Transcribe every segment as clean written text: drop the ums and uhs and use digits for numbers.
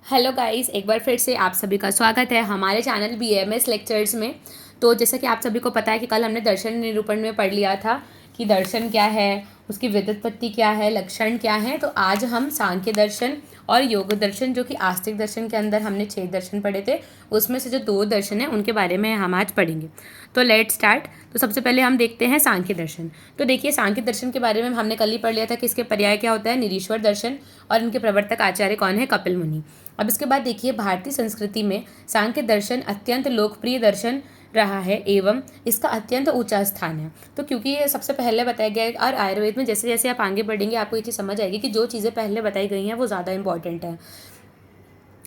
Hello guys, एक बार फिर से आप सभी का स्वागत है हमारे चैनल बीएमएस लेक्चर्स में। तो जैसा कि आप सभी को पता है कि कल हमने दर्शन निरूपण में पढ़ लिया था कि दर्शन क्या है, उसकी व्युत्पत्ति क्या है, लक्षण क्या है। तो आज हम सांख्य दर्शन और योग दर्शन, जो कि आस्तिक दर्शन के अंदर हमने 6 दर्शन पढ़े थे, उसमें से जो 2 दर्शन हैं उनके बारे में हम आज पढ़ेंगे। तो लेट स्टार्ट। तो सबसे पहले हम देखते हैं सांख्य दर्शन। तो देखिए, सांख्य दर्शन के बारे में हमने कल ही पढ़ लिया था कि इसके पर्याय क्या होता है, निरीश्वर दर्शन, और इनके प्रवर्तक आचार्य कौन है, कपिल मुनि। अब इसके बाद देखिए, भारतीय संस्कृति में सांख्य दर्शन अत्यंत लोकप्रिय दर्शन रहा है एवं इसका अत्यंत ऊंचा स्थान है। तो क्योंकि ये सबसे पहले बताया गया है, और आयुर्वेद में जैसे जैसे आप आगे बढ़ेंगे आपको ये चीज़ समझ आएगी कि जो चीज़ें पहले बताई गई हैं वो ज़्यादा इंपॉर्टेंट है।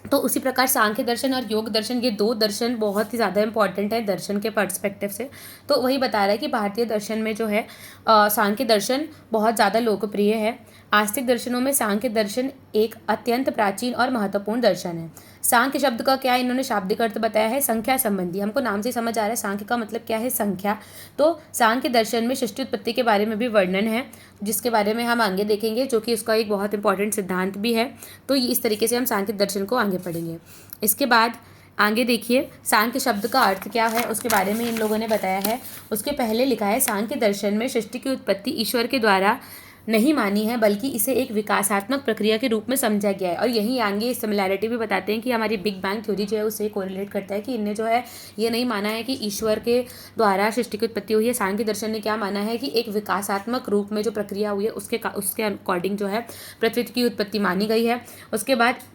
तो उसी प्रकार सांख्य दर्शन और योग दर्शन, ये 2 दर्शन बहुत ही ज़्यादा इंपॉर्टेंट है दर्शन के पर्सपेक्टिव से। तो वही बता रहा है कि भारतीय दर्शन में जो है सांख्य दर्शन बहुत ज़्यादा लोकप्रिय है। आस्तिक दर्शनों में सांख्य दर्शन एक अत्यंत प्राचीन और महत्वपूर्ण दर्शन है। सांख्य शब्द का क्या इन्होंने शाब्दिक अर्थ बताया है, संख्या संबंधी। हमको नाम से समझ आ रहा है सांख्य का मतलब क्या है, संख्या। तो सांख्य दर्शन में सृष्टि उत्पत्ति के बारे में भी वर्णन है, जिसके बारे में हम आगे देखेंगे, जो कि उसका एक बहुत इंपॉर्टेंट सिद्धांत भी है। तो इस तरीके से हम सांख्य दर्शन को आगे पढ़ेंगे। इसके बाद आगे देखिए, सांख्य शब्द का अर्थ क्या है उसके बारे में इन लोगों ने बताया है। उसके पहले लिखा है, सांख्य दर्शन में सृष्टि की उत्पत्ति ईश्वर के द्वारा नहीं मानी है, बल्कि इसे एक विकासात्मक प्रक्रिया के रूप में समझा गया है। और यही आगे सिमिलैरिटी भी बताते हैं कि हमारी बिग बैंग थ्योरी जो है उससे कोरिलेट करता है कि इनने जो है ये नहीं माना है कि ईश्वर के द्वारा सृष्टि की उत्पत्ति हुई है। सांख्य दर्शन ने क्या माना है कि एक विकासात्मक रूप में जो प्रक्रिया हुई है उसके अकॉर्डिंग जो है पृथ्वी की उत्पत्ति मानी गई है। उसके बाद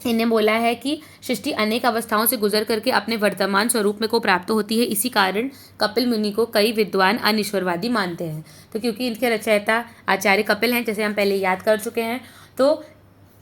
इन्हें बोला है कि सृष्टि अनेक अवस्थाओं से गुजर करके अपने वर्तमान स्वरूप में को प्राप्त होती है। इसी कारण कपिल मुनि को कई विद्वान अनिश्वरवादी मानते हैं। तो क्योंकि इनके रचयिता आचार्य कपिल हैं, जैसे हम पहले याद कर चुके हैं, तो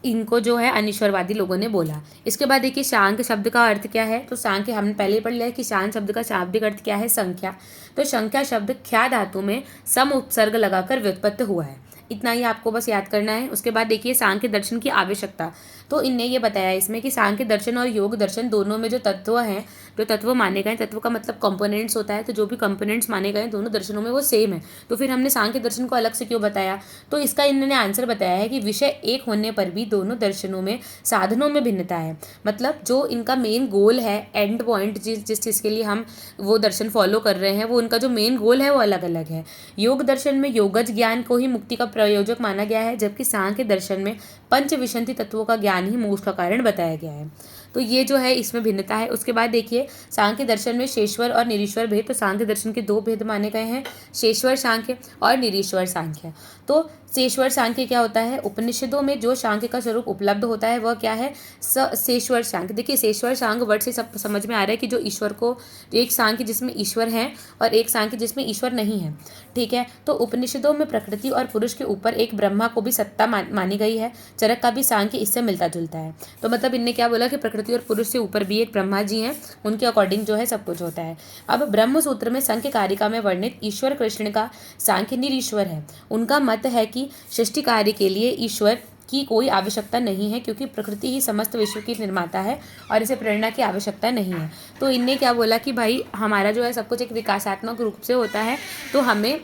इनको जो है अनिश्वरवादी लोगों ने बोला। इसके बाद देखिए, सांख्य शब्द का अर्थ क्या है। तो सांख्य हमने पहले ही पढ़ लिया है कि सांख्य शब्द का शाब्दिक अर्थ क्या है, संख्या। तो संख्या शब्द ख्या धातु में सम उपसर्ग लगाकर व्युत्पत्त हुआ है। इतना ही आपको बस याद करना है। उसके बाद देखिए, सांख्य दर्शन की आवश्यकता। तो इनने ये बताया इसमें कि सांख्य दर्शन और योग दर्शन दोनों में जो तत्व हैं, जो तत्व माने गए, तत्व का मतलब कंपोनेंट्स होता है, तो जो भी कंपोनेंट्स माने गए दोनों दर्शनों में वो सेम है। तो फिर हमने सांख्य दर्शन को अलग से क्यों बताया। तो इसका इन्होंने आंसर बताया है कि विषय एक होने पर भी दोनों दर्शनों में साधनों में भिन्नता है। मतलब जो इनका मेन गोल है, एंड पॉइंट जिस चीज़ के लिए हम वो दर्शन फॉलो कर रहे हैं, वो उनका जो मेन गोल है वो अलग अलग है। योग दर्शन में योगज ज्ञान को ही मुक्ति का प्रयोजक माना गया है, जबकि सांख्य दर्शन में पंच विशंति तत्वों का ज्ञान ही मोक्ष का कारण बताया गया है। तो ये जो है इसमें भिन्नता है। उसके बाद देखिए, सांख्य दर्शन में शेश्वर और निरीश्वर भेद। तो सांख्य दर्शन के 2 भेद माने गए हैं, शेश्वर सांख्य और निरीश्वर सांख्य। तो शेश्वर सांख्य क्या होता है, उपनिषदों में जो सांख्य का स्वरूप उपलब्ध होता है वह क्या है, शेश्वर सांख्य। देखिए, शेश्वर सांख्य वर्ड से सब समझ में आ रहा है कि जो ईश्वर को, एक सांख्य जिसमें ईश्वर है और एक सांख्य जिसमें ईश्वर नहीं है। ठीक है। तो उपनिषदों में प्रकृति और पुरुष के ऊपर एक ब्रह्मा को भी सत्ता मानी गई है। चरक का भी सांख्य इससे मिलता जुलता है। तो मतलब इनने क्या बोला कि प्रकृति और पुरुष से ऊपर भी एक ब्रह्मा जी हैं, उनके अकॉर्डिंग जो है सब कुछ होता है। अब ब्रह्म सूत्र में संख्य कारिका में वर्णित ईश्वर कृष्ण का सांख्य निरीश्वर है। उनका मत है कि सृष्टि कार्य के लिए ईश्वर की कोई आवश्यकता नहीं है, क्योंकि प्रकृति ही समस्त विश्व की निर्माता है और इसे प्रेरणा की आवश्यकता नहीं है। तो इनने क्या बोला कि भाई हमारा जो है सब कुछ एक विकासात्मक रूप से होता है, तो हमें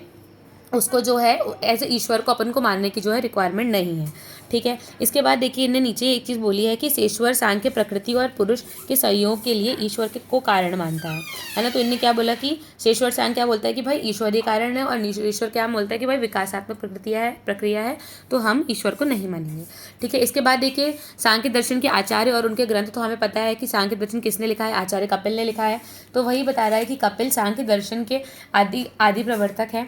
उसको जो है एज ए ईश्वर को अपन को मानने की जो है रिक्वायरमेंट नहीं है। ठीक है। इसके बाद देखिए, इन्हें नीचे एक चीज़ बोली है कि शेश्वर सांख्य प्रकृति और पुरुष के संयोग के लिए ईश्वर के को कारण मानता है ना। तो इनने क्या बोला कि शेश्वर सांख्य क्या बोलता है कि भाई ईश्वर ही कारण है, और निरीश्वर क्या बोलता है कि भाई विकासात्मक प्रक्रिया है, तो हम ईश्वर को नहीं मानेंगे। ठीक है। इसके बाद देखिए, सांख्य दर्शन के आचार्य और उनके ग्रंथ। तो हमें पता है कि सांख्य दर्शन किसने लिखा है, आचार्य कपिल ने लिखा है। तो वही बता रहा है कि कपिल सांख्य दर्शन के आदि प्रवर्तक हैं।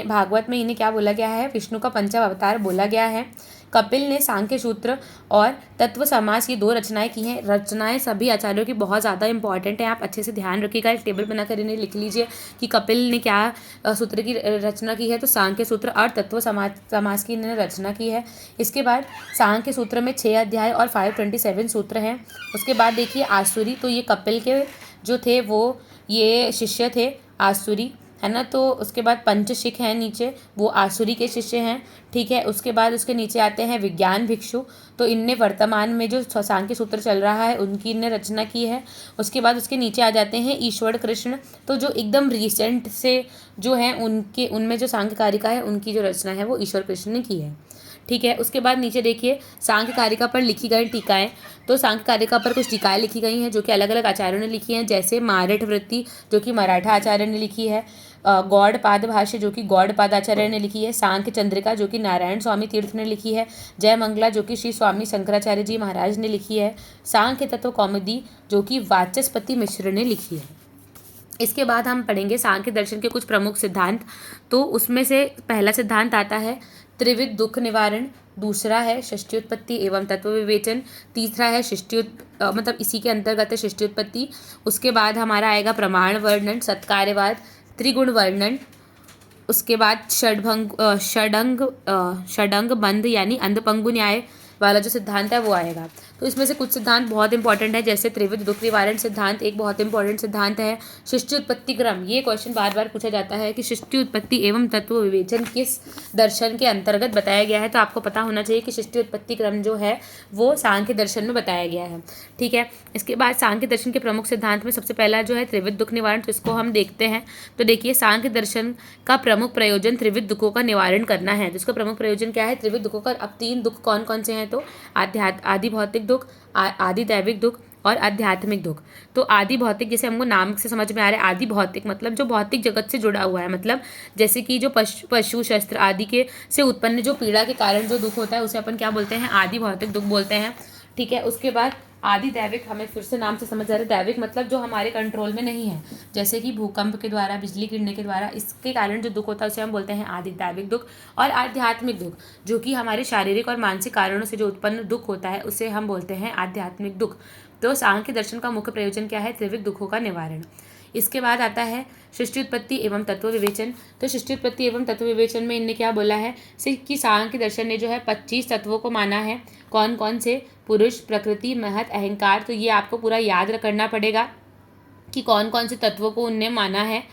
भागवत में इन्हें क्या बोला गया है, विष्णु का पंचम अवतार बोला गया है। कपिल ने सांख्य सूत्र और तत्व समास की 2 रचनाएं की हैं। रचनाएं सभी आचार्यों की बहुत ज़्यादा इंपॉर्टेंट है, आप अच्छे से ध्यान रखिएगा, एक टेबल बनाकर इन्हें लिख लीजिए कि कपिल ने क्या सूत्र की रचना की है। तो सांख्य सूत्र और तत्व समास की इन्होंने रचना की है। इसके बाद सांख्य सूत्र में 6 अध्याय और 527 सूत्र हैं। उसके बाद देखिए, आसुरी। तो ये कपिल के जो थे वो ये शिष्य थे, आसुरी, है ना। तो उसके बाद पंचशिख हैं नीचे, वो आसुरी के शिष्य हैं। ठीक है। उसके बाद उसके नीचे आते हैं विज्ञान भिक्षु। तो इनने वर्तमान में जो सांख्य सूत्र चल रहा है उनकी इनने रचना की है। उसके बाद उसके नीचे आ जाते हैं ईश्वर कृष्ण। तो जो एकदम रिसेंट से जो है उनमें जो सांख्य कारिका है उनकी जो रचना है वो ईश्वर कृष्ण ने की है। ठीक है। उसके बाद नीचे देखिए सांख्य कारिका पर लिखी गई टीकाएं। तो सांख्य कारिका पर कुछ टीकाएं लिखी गई हैं जो कि अलग अलग आचार्यों ने लिखी हैं, जैसे मारठ वृत्ति जो कि मराठा आचार्य ने लिखी है, गौड़पाद भाष्य जो कि गौड़पाद आचार्य ने लिखी है, सांख्य चंद्रिका जो कि नारायण स्वामी तीर्थ ने लिखी है, जय मंगला जो कि श्री स्वामी शंकराचार्य जी महाराज ने लिखी है, सांख्य तत्व कौमुदी जो कि वाचस्पति मिश्र ने लिखी है। इसके बाद हम पढ़ेंगे सांख्य दर्शन के कुछ प्रमुख सिद्धांत। तो उसमें से पहला सिद्धांत आता है त्रिविध दुख निवारण, दूसरा है षष्ठ्युत्पत्ति एवं तत्व विवेचन, तीसरा है मतलब इसी के अंतर्गत है षष्ठ्युत्पत्ति। उसके बाद हमारा आएगा प्रमाण वर्णन, सत्कार्यवाद, त्रिगुण वर्णन। उसके बाद षडंग बंध यानी अंधपंगु न्याय वाला जो सिद्धांत है वो आएगा। तो इसमें से कुछ सिद्धांत बहुत इंपॉर्टेंट है, जैसे त्रिविध दुख निवारण सिद्धांत एक बहुत इंपॉर्टेंट सिद्धांत है। सृष्टि उत्पत्ति क्रम, ये क्वेश्चन बार बार पूछा जाता है कि सृष्टि उत्पत्ति एवं तत्व विवेचन किस दर्शन के अंतर्गत बताया गया है। तो आपको पता होना चाहिए कि सृष्टि उत्पत्ति क्रम जो है वो सांख्य दर्शन में बताया गया है। ठीक है। इसके बाद सांख्य दर्शन के प्रमुख सिद्धांत में सबसे पहला जो है त्रिविध दुख निवारण, तो इसको हम देखते हैं। तो देखिए सांख्य दर्शन का प्रमुख प्रयोजन त्रिविध दुखों का निवारण करना है। तो इसका प्रमुख प्रयोजन क्या है? त्रिविध दुखों का। अब 3 दुख कौन कौन से हैं? तो आदि भौतिक दुख, आदि दैविक दुख और आध्यात्मिक दुख। तो आदि भौतिक जैसे हमको नाम से समझ में आ रहा है, आदि भौतिक मतलब जो भौतिक जगत से जुड़ा हुआ है, मतलब जैसे कि जो पशु शस्त्र आदि के से उत्पन्न जो पीड़ा के कारण जो दुख होता है उसे अपन क्या बोलते हैं? आदि भौतिक दुख बोलते हैं। ठीक है। उसके बाद आदि दैविक, हमें फिर से नाम से समझ आ रहा है, दैविक मतलब जो हमारे कंट्रोल में नहीं है, जैसे कि भूकंप के द्वारा, बिजली गिरने के द्वारा, इसके कारण जो दुख होता है उसे हम बोलते हैं आदि दैविक दुख। और आध्यात्मिक दुख जो कि हमारे शारीरिक और मानसिक कारणों से जो उत्पन्न दुख होता है उसे हम बोलते हैं आध्यात्मिक दुख। तो सांख्य दर्शन का मुख्य प्रयोजन क्या है? त्रिविध दुखों का निवारण। इसके बाद आता है सृष्टि उत्पत्ति एवं तत्व विवेचन। तो सृष्टि उत्पत्ति एवं तत्व विवेचन में इनने क्या बोला है कि सांख्य दर्शन ने जो है 25 तत्वों को माना है। कौन कौन से? पुरुष, प्रकृति, महत, अहंकार। तो ये आपको पूरा याद करना पड़ेगा कि कौन कौन से तत्वों को उनने माना है।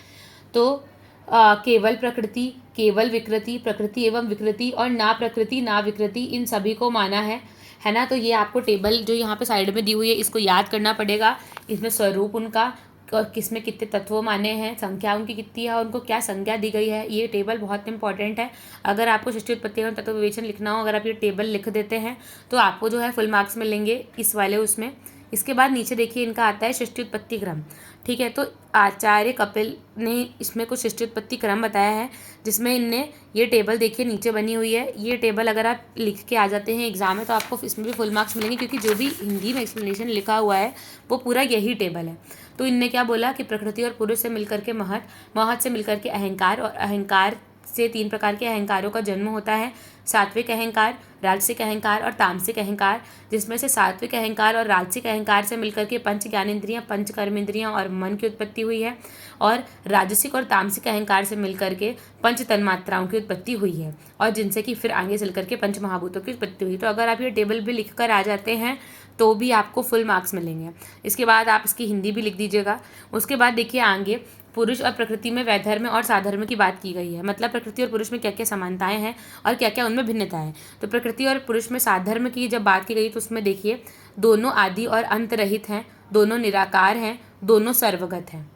तो केवल प्रकृति, केवल विकृति, प्रकृति एवं विकृति और ना प्रकृति ना विकृति, इन सभी को माना है ना। तो ये आपको टेबल जो यहाँ पे साइड में दी हुई है इसको याद करना पड़ेगा। इसमें स्वरूप उनका और किसमें कितने तत्व माने हैं, संख्या उनकी कितनी है और उनको क्या संज्ञा दी गई है, ये टेबल बहुत इंपॉर्टेंट है। अगर आपको सृष्टि उत्पत्ति एवं तत्व विवेचन लिखना हो, अगर आप ये टेबल लिख देते हैं तो आपको जो है फुल मार्क्स मिलेंगे इस वाले उसमें। इसके बाद नीचे देखिए इनका आता है सृष्टि उत्पत्ति क्रम। ठीक है। तो आचार्य कपिल ने इसमें कुछ सृष्टि उत्पत्ति क्रम बताया है, जिसमें इनने ये टेबल देखिए नीचे बनी हुई है। ये टेबल अगर आप लिख के आ जाते हैं एग्जाम में तो आपको इसमें भी फुल मार्क्स मिलेंगे, क्योंकि जो भी हिंदी में एक्सप्लेनेशन लिखा हुआ है वो पूरा यही टेबल है। तो इनने क्या बोला कि प्रकृति और पुरुष से मिलकर के महत, महत से मिलकर के अहंकार, और अहंकार से 3 प्रकार के अहंकारों का जन्म होता है, सात्विक अहंकार, राजसिक अहंकार और तामसिक अहंकार। जिसमें से सात्विक अहंकार और राजसिक अहंकार से मिलकर के पंच ज्ञानेंद्रियाँ, पंच कर्मेंद्रियाँ और मन की उत्पत्ति हुई है, और राजसिक और तामसिक अहंकार से मिलकर के पंच तन्मात्राओं की उत्पत्ति हुई है, और जिनसे कि फिर आगे चल करके पंच महाभूतों की उत्पत्ति हुई। तो अगर आप ये टेबल भी लिख कर आ जाते हैं तो भी आपको फुल मार्क्स मिलेंगे। इसके बाद आप इसकी हिंदी भी लिख दीजिएगा। उसके बाद देखिए आगे पुरुष और प्रकृति में वैधर्म और साधर्म की बात की गई है, मतलब प्रकृति और पुरुष में क्या क्या समानताएं हैं और क्या क्या उनमें भिन्नताएं हैं। तो प्रकृति और पुरुष में साधर्म की जब बात की गई तो उसमें देखिए दोनों आदि और अंत रहित हैं, दोनों निराकार हैं, दोनों सर्वगत हैं,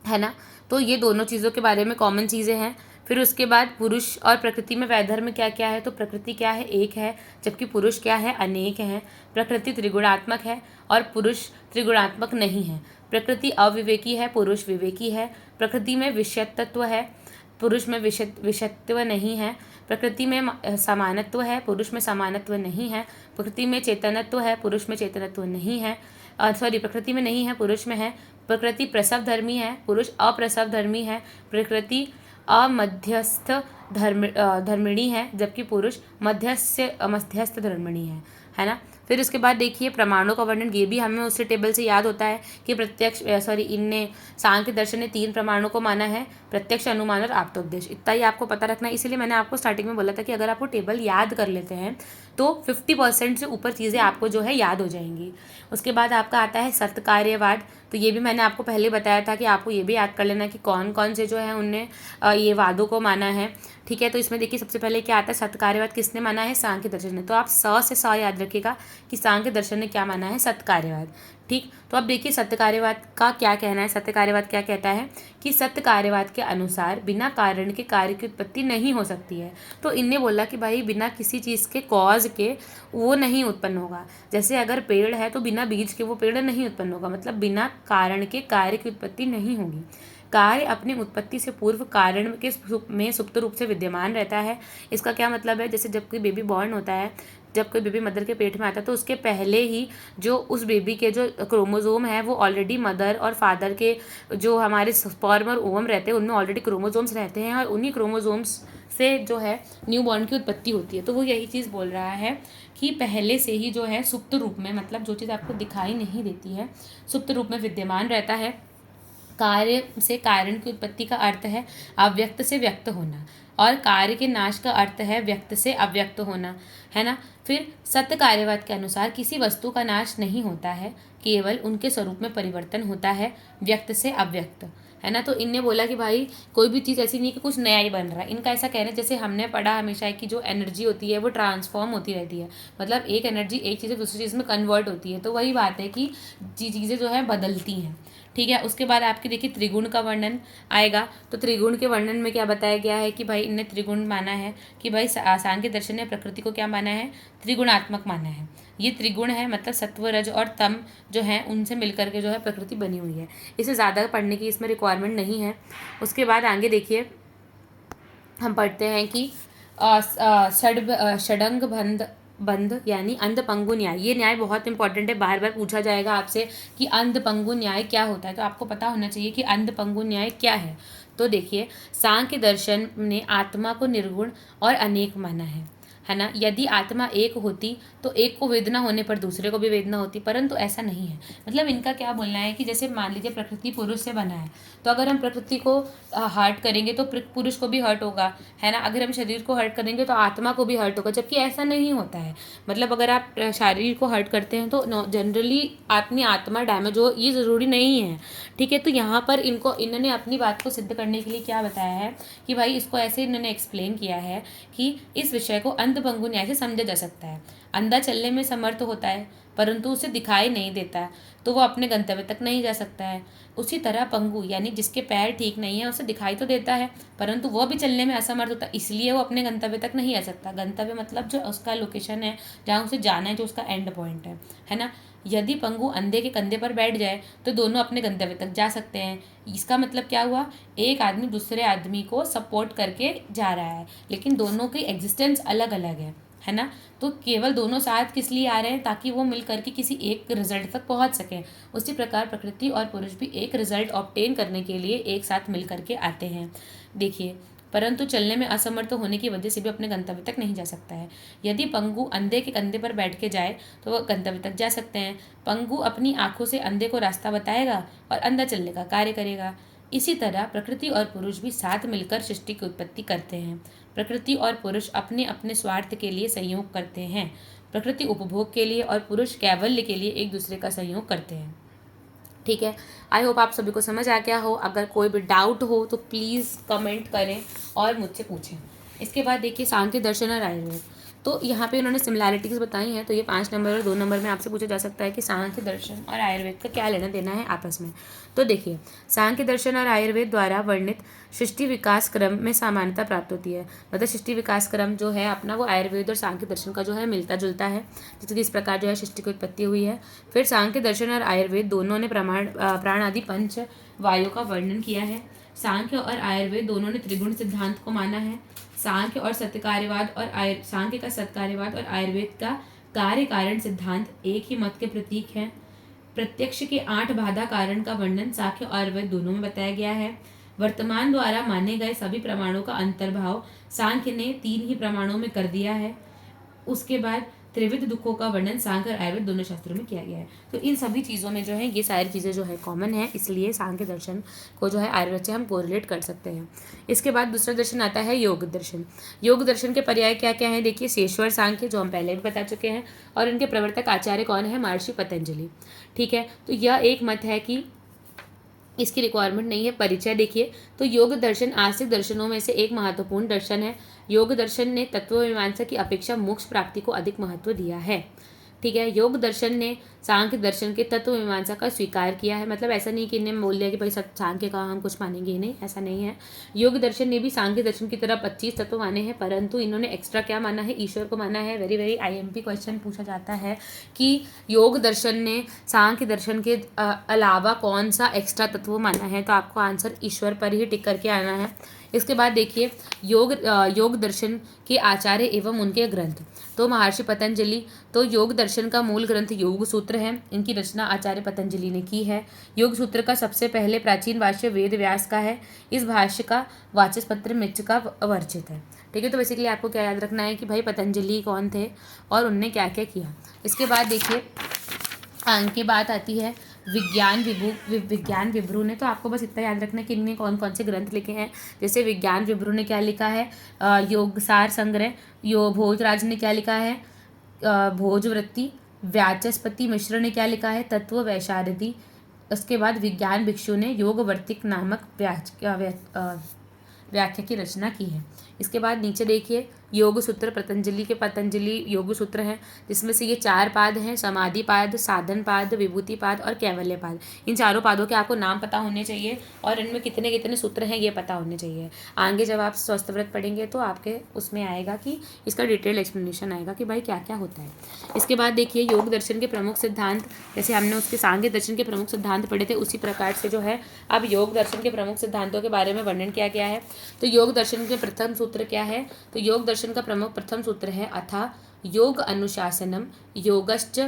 है ना। तो ये दोनों चीज़ों के बारे में कॉमन चीज़ें हैं। फिर उसके बाद पुरुष और प्रकृति में वैधर्म क्या क्या है? तो प्रकृति क्या है? एक है, जबकि पुरुष क्या है? अनेक हैं। प्रकृति त्रिगुणात्मक है और पुरुष त्रिगुणात्मक नहीं है। प्रकृति अविवेकी है, पुरुष विवेकी है। प्रकृति में विषयत्व है, पुरुष में विषयत्व नहीं है। प्रकृति में समानत्व है, पुरुष में समानत्व नहीं है। प्रकृति में चेतनत्व है, पुरुष में चेतनत्व नहीं है। प्रकृति में नहीं है, पुरुष में है। प्रकृति प्रसव धर्मी है, पुरुष अप्रसव धर्मी है। प्रकृति अमध्यस्थ धर्मिणी है, जबकि पुरुष मध्यस्थ धर्मिणी है ना। फिर उसके बाद देखिए प्रमाणों का वर्णन, ये भी हमें उसी टेबल से याद होता है कि इनने सांख्य दर्शन ने 3 प्रमाणों को माना है, प्रत्यक्ष, अनुमान और आप्तोपदेश। इतना ही आपको पता रखना है। इसीलिए मैंने आपको स्टार्टिंग में बोला था कि अगर आपको टेबल याद कर लेते हैं तो 50% से ऊपर चीज़ें आपको जो है याद हो जाएंगी। उसके बाद आपका आता है सत्कार्यवाद। तो ये भी मैंने आपको पहले बताया था कि आपको ये भी याद कर लेना कि कौन कौन से जो है उनने ये वादों को माना है। ठीक है। तो इसमें देखिए सबसे पहले क्या आता है, सत्कार्यवाद किसने माना है? सांख्य दर्शन ने। तो आप से याद रखिएगा कि सांख्य दर्शन ने क्या माना है? सत्य कार्यवाद। ठीक, तो अब देखिए सत्य कार्यवाद का क्या कहना है। सत्य कार्यवाद क्या कहता है कि सत्य कार्यवाद के अनुसार बिना कारण के कार्य की उत्पत्ति नहीं हो सकती है। तो इनने बोला कि भाई बिना किसी चीज़ के कॉज के वो नहीं उत्पन्न होगा। जैसे अगर पेड़ है तो बिना बीज के वो पेड़ नहीं उत्पन्न होगा, मतलब बिना कारण के कार्य की उत्पत्ति नहीं होगी। कार्य अपनी उत्पत्ति से पूर्व कारण के में सुप्त रूप से विद्यमान रहता है। इसका क्या मतलब है? जैसे जब कोई बेबी बॉर्न होता है, जब कोई बेबी मदर के पेट में आता है तो उसके पहले ही जो उस बेबी के जो क्रोमोजोम है वो ऑलरेडी मदर और फादर के जो हमारे स्पर्म और ओवम रहते हैं उनमें ऑलरेडी क्रोमोजोम्स रहते हैं, और उन्हीं क्रोमोजोम्स से जो है न्यू बॉर्न की उत्पत्ति होती है। तो वो यही चीज़ बोल रहा है कि पहले से ही जो है सुप्त रूप में, मतलब जो चीज़ आपको दिखाई नहीं देती है, सुप्त रूप में विद्यमान रहता है। कार्य से कारण की उत्पत्ति का अर्थ है अव्यक्त से व्यक्त होना, और कार्य के नाश का अर्थ है व्यक्त से अव्यक्त होना, है ना। फिर सत्य कार्यवाद के अनुसार किसी वस्तु का नाश नहीं होता है, केवल उनके स्वरूप में परिवर्तन होता है, व्यक्त से अव्यक्त, है ना। तो इनने बोला कि भाई कोई भी चीज़ ऐसी नहीं कि कुछ नया ही बन रहा है। इनका ऐसा कहना है, जैसे हमने पढ़ा हमेशा है कि जो एनर्जी होती है वो ट्रांसफॉर्म होती रहती है, मतलब एक एनर्जी एक चीज़ से दूसरी चीज़ में कन्वर्ट होती है। तो वही बात है कि चीज़ें जो है बदलती हैं, ठीक है। उसके बाद आपके देखिए त्रिगुण का वर्णन आएगा। तो त्रिगुण के वर्णन में क्या बताया गया है कि भाई इनने त्रिगुण माना है कि भाई सांख्य दर्शन ने प्रकृति को क्या माना है? त्रिगुणात्मक माना है। ये त्रिगुण है, मतलब सत्व रज और तम जो है उनसे मिलकर के जो है प्रकृति बनी हुई है। इसे ज़्यादा पढ़ने की इसमें रिक्वायरमेंट नहीं है। उसके बाद आगे देखिए हम पढ़ते हैं कि षडंग बंध यानी अंध पंगु न्याय। ये न्याय बहुत इंपॉर्टेंट है, बार बार पूछा जाएगा आपसे कि अंध पंगु न्याय क्या होता है, तो आपको पता होना चाहिए कि अंध पंगु न्याय क्या है। तो देखिए सांख्य दर्शन ने आत्मा को निर्गुण और अनेक माना है ना। यदि आत्मा एक होती तो एक को वेदना होने पर दूसरे को भी वेदना होती, परंतु ऐसा नहीं है। मतलब इनका क्या बोलना है कि जैसे मान लीजिए प्रकृति पुरुष से बना है, तो अगर हम प्रकृति को हर्ट करेंगे तो पुरुष को भी हर्ट होगा, है ना। अगर हम शरीर को हर्ट करेंगे तो आत्मा को भी हर्ट होगा, जबकि ऐसा नहीं होता है। मतलब अगर आप शरीर को हर्ट करते हैं तो जनरली अपनी आत्मा डैमेज हो, ये ज़रूरी नहीं है, ठीक है। तो यहाँ पर इन्होंने अपनी बात को सिद्ध करने के लिए क्या बताया है कि भाई इसको ऐसे इन्होंने एक्सप्लेन किया है कि इस विषय को अंध पंगु न्याय से समझा जा सकता है। अंधा चलने में समर्थ होता है परंतु उसे दिखाई नहीं देता, तो वो अपने गंतव्य तक नहीं जा सकता है। उसी तरह पंगु यानी जिसके पैर ठीक नहीं है, उसे दिखाई तो देता है परंतु वह भी चलने में असमर्थ होता है, इसलिए वो अपने गंतव्य तक नहीं आ सकता। गंतव्य मतलब जो उसका लोकेशन है, जहाँ उसे जाना है, जो उसका एंड पॉइंट है ना। यदि पंगु अंधे के कंधे पर बैठ जाए तो दोनों अपने गंतव्य तक जा सकते हैं। इसका मतलब क्या हुआ? एक आदमी दूसरे आदमी को सपोर्ट करके जा रहा है, लेकिन दोनों की एग्जिस्टेंस अलग अलग है ना। तो केवल दोनों साथ किस लिए आ रहे हैं? ताकि वो मिल करके किसी एक रिजल्ट तक पहुंच सकें। उसी प्रकार प्रकृति और पुरुष भी एक रिजल्ट ऑब्टेन करने के लिए एक साथ मिल करके आते हैं। देखिए, परंतु चलने में असमर्थ होने की वजह से भी अपने गंतव्य तक नहीं जा सकता है। यदि पंगु अंधे के कंधे पर बैठ के जाए तो वह गंतव्य तक जा सकते हैं। पंगु अपनी आंखों से अंधे को रास्ता बताएगा और अंधा चलने का कार्य करेगा। इसी तरह प्रकृति और पुरुष भी साथ मिलकर सृष्टि की उत्पत्ति करते हैं। प्रकृति और पुरुष अपने अपने स्वार्थ के लिए सहयोग करते हैं। प्रकृति उपभोग के लिए और पुरुष कैवल्य के लिए एक दूसरे का सहयोग करते हैं। ठीक है, आई होप आप सभी को समझ आ गया हो। अगर कोई भी डाउट हो तो प्लीज़ कमेंट करें और मुझसे पूछें। इसके बाद देखिए सांख्य दर्शन और आयुर्वेद। तो यहाँ पे उन्होंने सिमिलैरिटीज़ बताई हैं। तो ये 5 नंबर और 2 नंबर में आपसे पूछा जा सकता है कि सांख्य दर्शन और आयुर्वेद का क्या लेना देना है आपस में। तो देखिए, सांख्य दर्शन और आयुर्वेद द्वारा वर्णित सृष्टि विकास क्रम में समानता प्राप्त होती है। मतलब सृष्टि विकास क्रम जो है अपना, वो आयुर्वेद और सांख्य दर्शन का जो है मिलता जुलता है, जैसे कि इस प्रकार जो है सृष्टि की उत्पत्ति हुई है। फिर सांख्य दर्शन और आयुर्वेद दोनों ने प्राण आदि 5 वायु का वर्णन किया है। सांख्य और आयुर्वेद दोनों ने त्रिगुण सिद्धांत को माना है। सांख्य और सत्यकार्यवाद और सांख्य का सत्यकार्यवाद और आयुर्वेद का कार्य कारण सिद्धांत एक ही मत के प्रतीक हैं। प्रत्यक्ष के 8 बाधा कारण का वर्णन सांख्य और आयुर्वेद दोनों में बताया गया है। वर्तमान द्वारा माने गए सभी प्रमाणों का अंतर्भाव सांख्य ने 3 ही प्रमाणों में कर दिया है। उसके बाद त्रिविध दुखों का वर्णन सांख्य और आयुर्वेद दोनों शास्त्रों में किया गया है। तो इन सभी चीज़ों में जो है ये सारी चीज़ें जो है कॉमन है, इसलिए सांख्य दर्शन को जो है आयुर्वेद से हम कोरिलेट कर सकते हैं। इसके बाद दूसरा दर्शन आता है योग दर्शन। योग दर्शन के पर्याय क्या क्या है? देखिए, शेषवर सांख्य जो हम पहले भी बता चुके हैं, और इनके प्रवर्तक आचार्य कौन है? महर्षि पतंजलि। ठीक है, तो यह एक मत है कि इसकी रिक्वायरमेंट नहीं है। परिचय देखिए, तो योग दर्शन आस्तिक दर्शनों में से एक महत्वपूर्ण दर्शन है। योग दर्शन ने तत्व मीमांसा की अपेक्षा मोक्ष प्राप्ति को अधिक महत्व दिया है। ठीक है, योग दर्शन ने सांख्य दर्शन के तत्व मीमांसा का स्वीकार किया है। मतलब ऐसा नहीं कि इन्हें बोल दिया कि भाई सब सांख्य का हम कुछ मानेंगे ही नहीं, ऐसा नहीं है। योग दर्शन ने भी सांख्य दर्शन की तरह 25 तत्व माने हैं, परंतु इन्होंने एक्स्ट्रा क्या माना है, ईश्वर को माना है। वेरी वेरी IMP क्वेश्चन पूछा जाता है कि योग दर्शन ने सांख्य दर्शन के अलावा कौन सा एक्स्ट्रा तत्व माना है, तो आपको आंसर ईश्वर पर ही टिक करके आना है। इसके बाद देखिए योग दर्शन के आचार्य एवं उनके ग्रंथ, तो महर्षि पतंजलि, तो योग दर्शन का मूल ग्रंथ योग सूत्र है। इनकी रचना आचार्य पतंजलि ने की है। योग सूत्र का सबसे पहले प्राचीन भाष्य वेद व्यास का है। इस भाष्य का वाचस्पत्र मिच्छ का वर्जित है। ठीक है, तो बेसिकली आपको क्या याद रखना है कि भाई पतंजलि कौन थे और उनने क्या क्या किया। इसके बाद देखिए की बात आती है विज्ञान विभ्रू ने, तो आपको बस इतना याद रखना है कि इनने कौन कौन से ग्रंथ लिखे हैं। जैसे विज्ञान विभ्रू ने क्या लिखा है, योगसार संग्रह। भोजराज ने क्या लिखा है, भोजवृत्ति। वाचस्पति मिश्र ने क्या लिखा है, तत्व वैशारदी। उसके बाद विज्ञान भिक्षु ने योगवर्तिक नामक व्याख्या की रचना की है। इसके बाद नीचे देखिए योग सूत्र पतंजलि योग सूत्र हैं, जिसमें से ये 4 पाद हैं, समाधि पाद, साधन पाद, विभूति पाद और कैवल्य पाद। इन चारों पादों के आपको नाम पता होने चाहिए और इनमें कितने कितने सूत्र हैं ये पता होने चाहिए। आगे जब आप स्वस्थ व्रत पढ़ेंगे तो आपके उसमें आएगा कि इसका डिटेल एक्सप्लेनेशन आएगा कि भाई क्या क्या होता है। इसके बाद देखिए योग दर्शन के प्रमुख सिद्धांत, जैसे हमने उसके सांख्य दर्शन के प्रमुख सिद्धांत पढ़े थे, उसी प्रकार से जो है अब योग दर्शन के प्रमुख सिद्धांतों के बारे में वर्णन किया गया है। तो योग दर्शन के प्रथम सूत्र क्या है, तो योग दर्शन का प्रथम सूत्र है अथा योग अनुशासनम योगश्च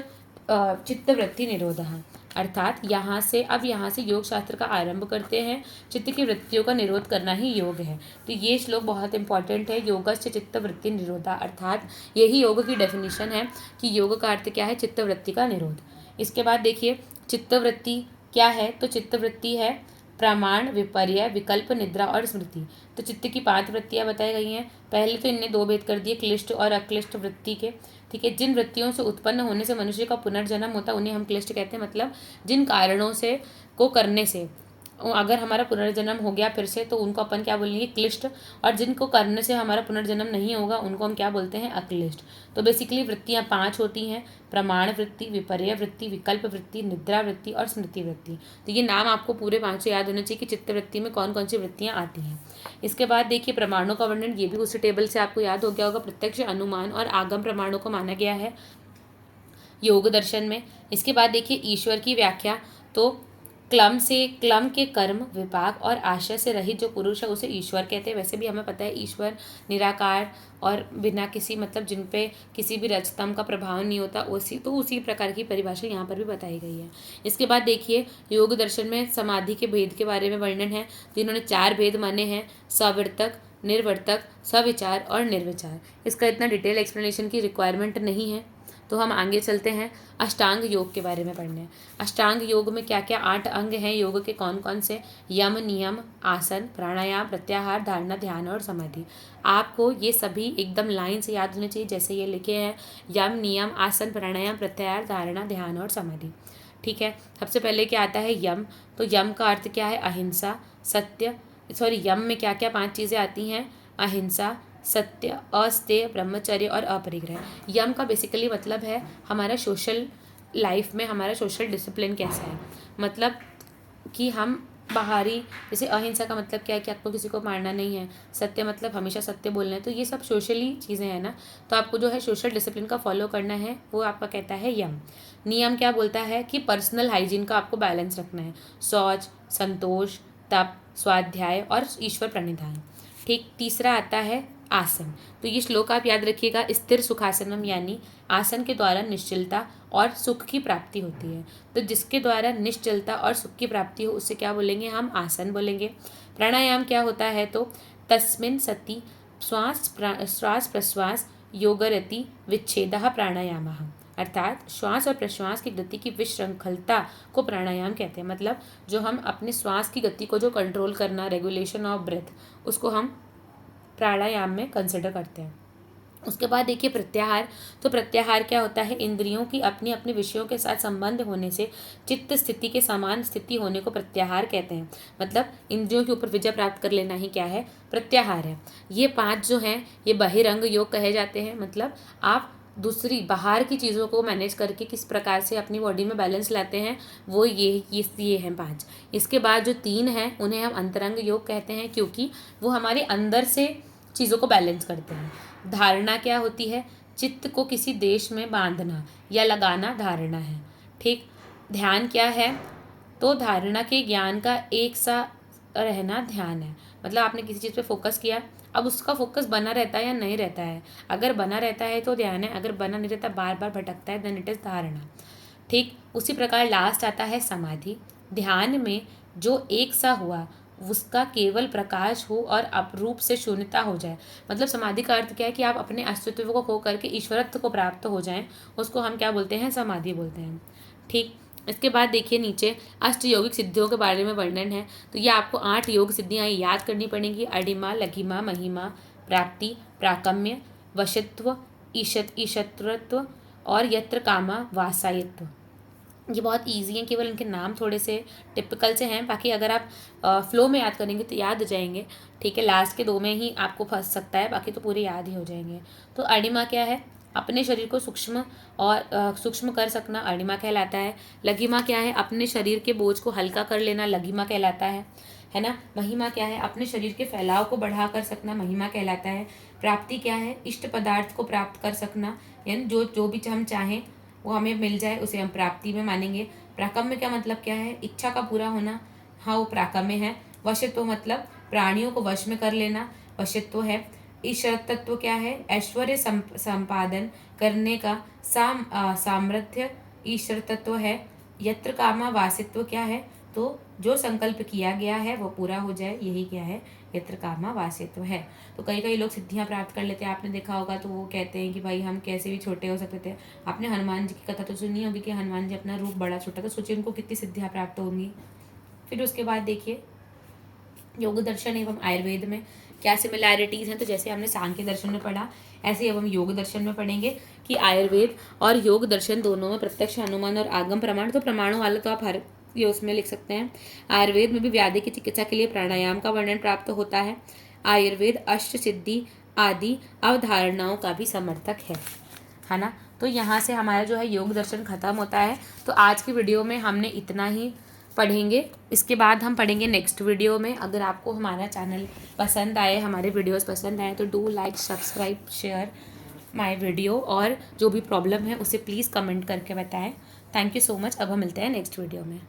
चित्तवृत्ति निरोधः। अर्थात यहाँ से योग शास्त्र का आरंभ करते हैं। चित्त की वृत्तियों का निरोध करना ही योग है। तो ये श्लोक बहुत इंपॉर्टेंट है, योगश्च चित्तवृत्ति निरोधा, अर्थात यही योग की डेफिनेशन है कि योग का अर्थ क्या है, चित्तवृत्ति का निरोध। इसके बाद देखिए चित्तवृत्ति क्या है, तो चित्तवृत्ति है प्रमाण, विपर्य, विकल्प, निद्रा और स्मृति। तो चित्त की 5 वृत्तियां बताई गई हैं। पहले तो इनने 2 भेद कर दिए, क्लिष्ट और अक्लिष्ट वृत्ति के। ठीक है, जिन वृत्तियों से उत्पन्न होने से मनुष्य का पुनर्जन्म होता है उन्हें हम क्लिष्ट कहते हैं। मतलब जिन कारणों से को करने से अगर हमारा पुनर्जन्म हो गया फिर से, तो उनको अपन क्या बोलेंगे, क्लिष्ट। और जिनको करने से हमारा पुनर्जन्म नहीं होगा उनको हम क्या बोलते हैं, अक्लिष्ट। तो बेसिकली वृत्तियाँ 5 होती हैं, प्रमाण वृत्ति, विपर्य वृत्ति, विकल्प वृत्ति, निद्रा वृत्ति और स्मृति वृत्ति। तो ये नाम आपको पूरे 5 याद होने चाहिए कि चित्त वृत्ति में कौन कौन सी वृत्तियाँ आती हैं। इसके बाद देखिए प्रमाणों का वर्णन, ये भी उसी टेबल से आपको याद हो गया होगा। प्रत्यक्ष, अनुमान और आगम प्रमाणों को माना गया है योग दर्शन में। इसके बाद देखिए ईश्वर की व्याख्या, तो क्लम के कर्म, विपाक और आशय से रहित जो पुरुष है उसे ईश्वर कहते हैं। वैसे भी हमें पता है ईश्वर निराकार और बिना किसी मतलब जिन पे किसी भी रजतम का प्रभाव नहीं होता, उसी प्रकार की परिभाषा यहाँ पर भी बताई गई है। इसके बाद देखिए योग दर्शन में समाधि के भेद के बारे में वर्णन है। जिन्होंने 4 भेद माने हैं, सवर्तक, निर्वर्तक, सविचार और निर्विचार। इसका इतना डिटेल एक्सप्लेनेशन की रिक्वायरमेंट नहीं है, तो हम आगे चलते हैं अष्टांग योग के बारे में पढ़ने। अष्टांग योग में क्या क्या 8 अंग हैं योग के, कौन कौन से, यम, नियम, आसन, प्राणायाम, प्रत्याहार, धारणा, ध्यान और समाधि। आपको ये सभी एकदम लाइन से याद होने चाहिए, जैसे ये लिखे हैं, यम, नियम, आसन, प्राणायाम, प्रत्याहार, धारणा, ध्यान और समाधि। ठीक है, सबसे पहले क्या आता है, यम। तो यम का अर्थ क्या है, अहिंसा, सत्य। यम में क्या क्या 5 चीज़ें आती हैं, अहिंसा, सत्य, अस्तेय, ब्रह्मचर्य और अपरिग्रह। यम का बेसिकली मतलब है हमारा सोशल लाइफ में हमारा सोशल डिसिप्लिन कैसा है। मतलब कि हम बाहरी, जैसे अहिंसा का मतलब क्या है कि आपको किसी को मारना नहीं है, सत्य मतलब हमेशा सत्य बोलना है। तो ये सब सोशली चीज़ें हैं ना, तो आपको जो है सोशल डिसिप्लिन का फॉलो करना है, वो आपका कहता है यम। नियम क्या बोलता है कि पर्सनल हाइजीन का आपको बैलेंस रखना है, शौच, संतोष, तप, स्वाध्याय और ईश्वर प्रणिधान। ठीक, तीसरा आता है आसन। तो ये श्लोक आप याद रखिएगा, स्थिर सुखासनम, यानी आसन के द्वारा निश्चलता और सुख की प्राप्ति होती है। तो जिसके द्वारा निश्चलता और सुख की प्राप्ति हो उसे क्या बोलेंगे, हम आसन बोलेंगे। प्राणायाम क्या होता है, तो तस्मिन् सति श्वास प्रश्वास योगरति विच्छेदः प्राणायामः। अर्थात श्वास और प्रश्वास की गति की विशृंखलता को प्राणायाम कहते हैं। मतलब जो हम अपने श्वास की गति को जो कंट्रोल करना, रेगुलेशन ऑफ ब्रेथ, उसको हम प्राणायाम में कंसिडर करते हैं। उसके बाद देखिए प्रत्याहार। तो प्रत्याहार क्या होता है, इंद्रियों की अपनी अपने विषयों के साथ संबंध होने से चित्त स्थिति के समान स्थिति होने को प्रत्याहार कहते हैं। मतलब इंद्रियों के ऊपर विजय प्राप्त कर लेना ही क्या है, प्रत्याहार है। ये 5 जो हैं ये बहिरंग योग कहे जाते हैं। मतलब आप दूसरी बाहर की चीज़ों को मैनेज करके किस प्रकार से अपनी बॉडी में बैलेंस लाते हैं, वो ये हैं 5। इसके बाद जो 3 हैं उन्हें हम अंतरंग योग कहते हैं, क्योंकि वो हमारे अंदर से चीज़ों को बैलेंस करते हैं। धारणा क्या होती है, चित्त को किसी देश में बांधना या लगाना धारणा है। ठीक। ध्यान क्या है, तो धारणा के ज्ञान का एक सा रहना ध्यान है। मतलब आपने किसी चीज़ पे फोकस किया, अब उसका फोकस बना रहता है या नहीं रहता है। अगर बना रहता है तो ध्यान है, अगर बना नहीं रहता बार बार भटकता है देन इट इज़ धारणा। ठीक। उसी प्रकार लास्ट आता है समाधि। ध्यान में जो एक सा हुआ उसका केवल प्रकाश हो और अपरूप से शून्यता हो जाए। मतलब समाधि का अर्थ क्या है कि आप अपने अस्तित्व को खो करके ईश्वरत्व को प्राप्त हो जाएं, उसको हम क्या बोलते हैं, समाधि बोलते हैं। ठीक। इसके बाद देखिए नीचे अष्ट योगिक सिद्धियों के बारे में वर्णन है। तो ये आपको 8 योग सिद्धियाँ याद करनी पड़ेंगी। अडिमा, लघिमा, महिमा, प्राप्ति, प्राकम्य, वशित्व, ईशत्रत्व और यत्र कामा वासायत्व। ये बहुत इजी हैं, केवल इनके नाम थोड़े से टिपिकल से हैं। बाकी अगर आप फ्लो में याद करेंगे तो याद हो जाएंगे। ठीक है, लास्ट के 2 में ही आपको फंस सकता है, बाकी तो पूरे याद ही हो जाएंगे। तो अणिमा क्या है, अपने शरीर को सूक्ष्म कर सकना अणिमा कहलाता है। लघिमा क्या है, अपने शरीर के बोझ को हल्का कर लेना लघिमा कहलाता है ना। महिमा क्या है, अपने शरीर के फैलाव को बढ़ा कर सकना महिमा कहलाता है। प्राप्ति क्या है, इष्ट पदार्थ को प्राप्त कर सकना, यानी जो भी हम चाहें वो हमें मिल जाए उसे हम प्राप्ति में मानेंगे। प्राकम्य का मतलब क्या है, इच्छा का पूरा होना, हाँ वो प्राकम्य है। वशित्व मतलब प्राणियों को वश में कर लेना वशित्व है। ईश्वर तत्व क्या है, ऐश्वर्य संपादन करने का सामर्थ्य ईश्वर तत्व है। यत्र कामा वासित्व क्या है, तो जो संकल्प किया गया है वो पूरा हो जाए, यही क्या है, यत्र कामा वासित्व है। तो कई लोग सिद्धियां प्राप्त कर लेते हैं, आपने देखा होगा। तो वो कहते हैं कि भाई हम कैसे भी छोटे हो सकते थे। आपने हनुमान जी की कथा तो सुनी होगी कि हनुमान जी अपना रूप बड़ा छोटा, तो सोचिए उनको कितनी सिद्धियां प्राप्त होंगी। फिर उसके बाद देखिए योग दर्शन एवं आयुर्वेद में क्या सिमिलैरिटीज़ हैं। तो जैसे हमने सांख्य दर्शन में पढ़ा, ऐसे ही अब हम योग दर्शन में पढ़ेंगे कि आयुर्वेद और योग दर्शन दोनों में प्रत्यक्ष, अनुमान और आगम प्रमाण। तो प्रमाणों वाला तो आप हर ये उसमें लिख सकते हैं। आयुर्वेद में भी व्याधि की चिकित्सा के लिए प्राणायाम का वर्णन प्राप्त होता है। आयुर्वेद अष्ट सिद्धि आदि अवधारणाओं का भी समर्थक है ना। तो यहाँ से हमारा जो है योग दर्शन खत्म होता है। तो आज की वीडियो में हमने इतना ही पढ़ेंगे। इसके बाद हम पढ़ेंगे नेक्स्ट वीडियो में। अगर आपको हमारा चैनल पसंद आए, हमारे वीडियोस पसंद आए, तो do like, subscribe, share my video. और जो भी प्रॉब्लम है उसे प्लीज़ कमेंट करके बताएं। Thank you so much. अब हम मिलते हैं नेक्स्ट वीडियो में।